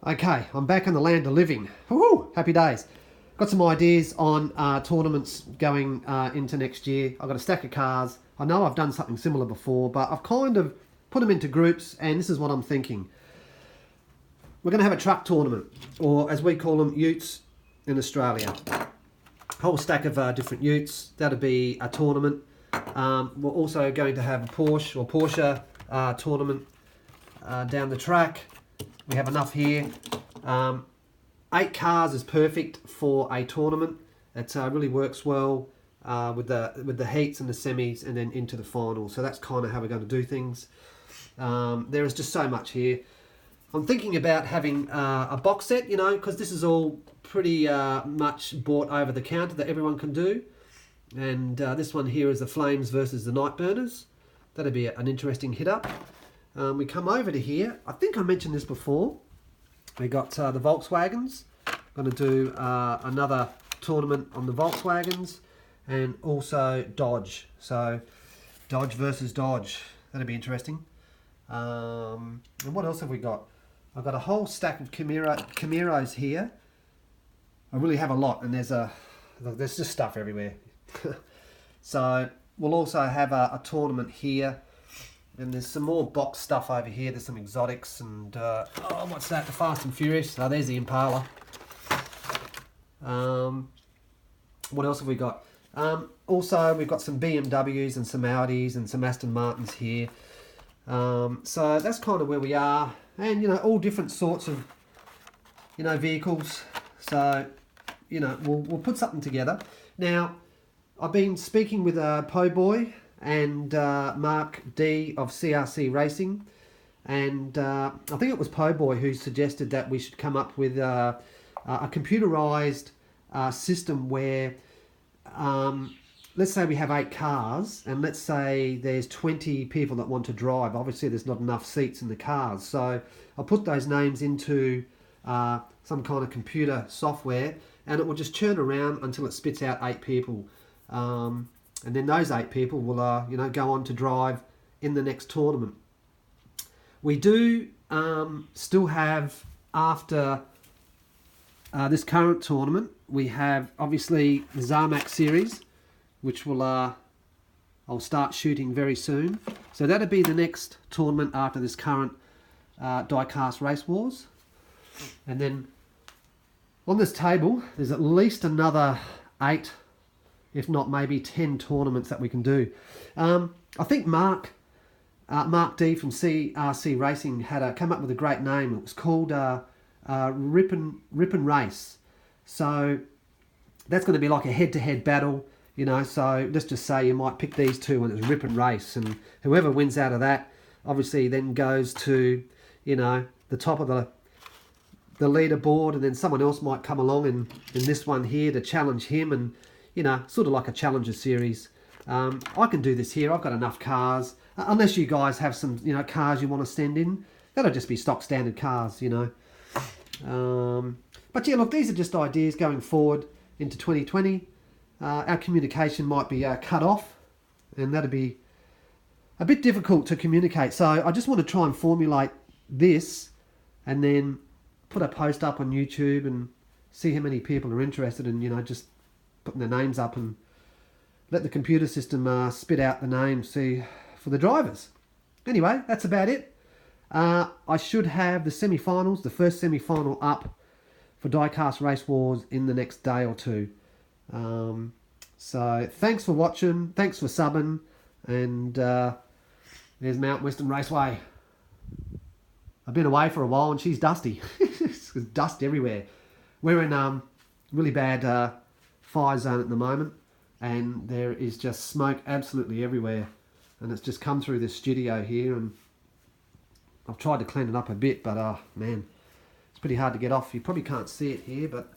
Okay, I'm back in the land of living. Woo! Happy days. Got some ideas on tournaments going into next year. I've got a stack of cars. I know I've done something similar before, but I've kind of put them into groups, and this is what I'm thinking. We're going to have a truck tournament, or as we call them, utes in Australia. Whole stack of different utes. That'll be a tournament. We're also going to have a Porsche tournament down the track. We have enough here. 8 cars is perfect for a tournament. It really works well with the heats and the semis and then into the finals. So that's kind of how we're going to do things. There is just so much here. I'm thinking about having a box set, you know, because this is all pretty much bought over the counter that everyone can do. And this one here is the Flames versus the Night Burners. That'll be an interesting hit up. We come over to here. I think I mentioned this before. We got the Volkswagens. Going to do another tournament on the Volkswagens, and also Dodge. So Dodge versus Dodge. That'll be interesting. And what else have we got? I've got a whole stack of Camaros here. I really have a lot, and there's just stuff everywhere. So we'll also have a tournament here. And there's some more box stuff over here. There's some exotics and... oh, what's that? The Fast and Furious. Oh, there's the Impala. What else have we got? Also, we've got some BMWs and some Audis and some Aston Martins here. So that's kind of where we are. And, you know, all different sorts of, you know, vehicles. So, you know, we'll put something together. Now, I've been speaking with Po Boy and Mark D of CRC Racing, and I think it was Po Boy who suggested that we should come up with a computerized system where, let's say we have 8 cars, and let's say there's 20 people that want to drive. Obviously there's not enough seats in the cars, so I'll put those names into some kind of computer software, and it will just churn around until it spits out 8 people. And then those 8 people will, you know, go on to drive in the next tournament. We do still have, after this current tournament, we have obviously the Zarmac series, which will I'll start shooting very soon. So that'll be the next tournament after this current Diecast Race Wars. And then on this table, there's at least another 8, if not maybe 10 tournaments that we can do. I think Mark D from CRC Racing had come up with a great name. It was called Rip and Race. So that's going to be like a head-to-head battle, you know. So let's just say you might pick these two and it's Rip and Race, and whoever wins out of that obviously then goes to, you know, the top of the leaderboard, and then someone else might come along in this one here to challenge him, and you know, sort of like a challenger series. I can do this here. I've got enough cars. Unless you guys have some, you know, cars you want to send in, that'll just be stock standard cars, you know. But yeah, look, these are just ideas going forward into 2020. Our communication might be cut off, and that'd be a bit difficult to communicate. So I just want to try and formulate this, and then put a post up on YouTube and see how many people are interested in, you know, just putting their names up, and let the computer system spit out the names for the drivers. Anyway, that's about it. I should have the semi-finals, the first semi-final up for Diecast Race Wars in the next day or two. So thanks for watching, thanks for subbing, and there's Mount Western Raceway. I've been away for a while and she's dusty. There's dust everywhere. We're in really bad fire zone at the moment, and there is just smoke absolutely everywhere, and it's just come through this studio here, and I've tried to clean it up a bit, but man, it's pretty hard to get off. You probably can't see it here, but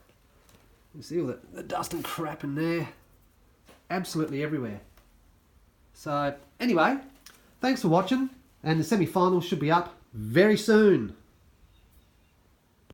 you see all the dust and crap in there, absolutely everywhere. So anyway, thanks for watching, and the semi-finals should be up very soon.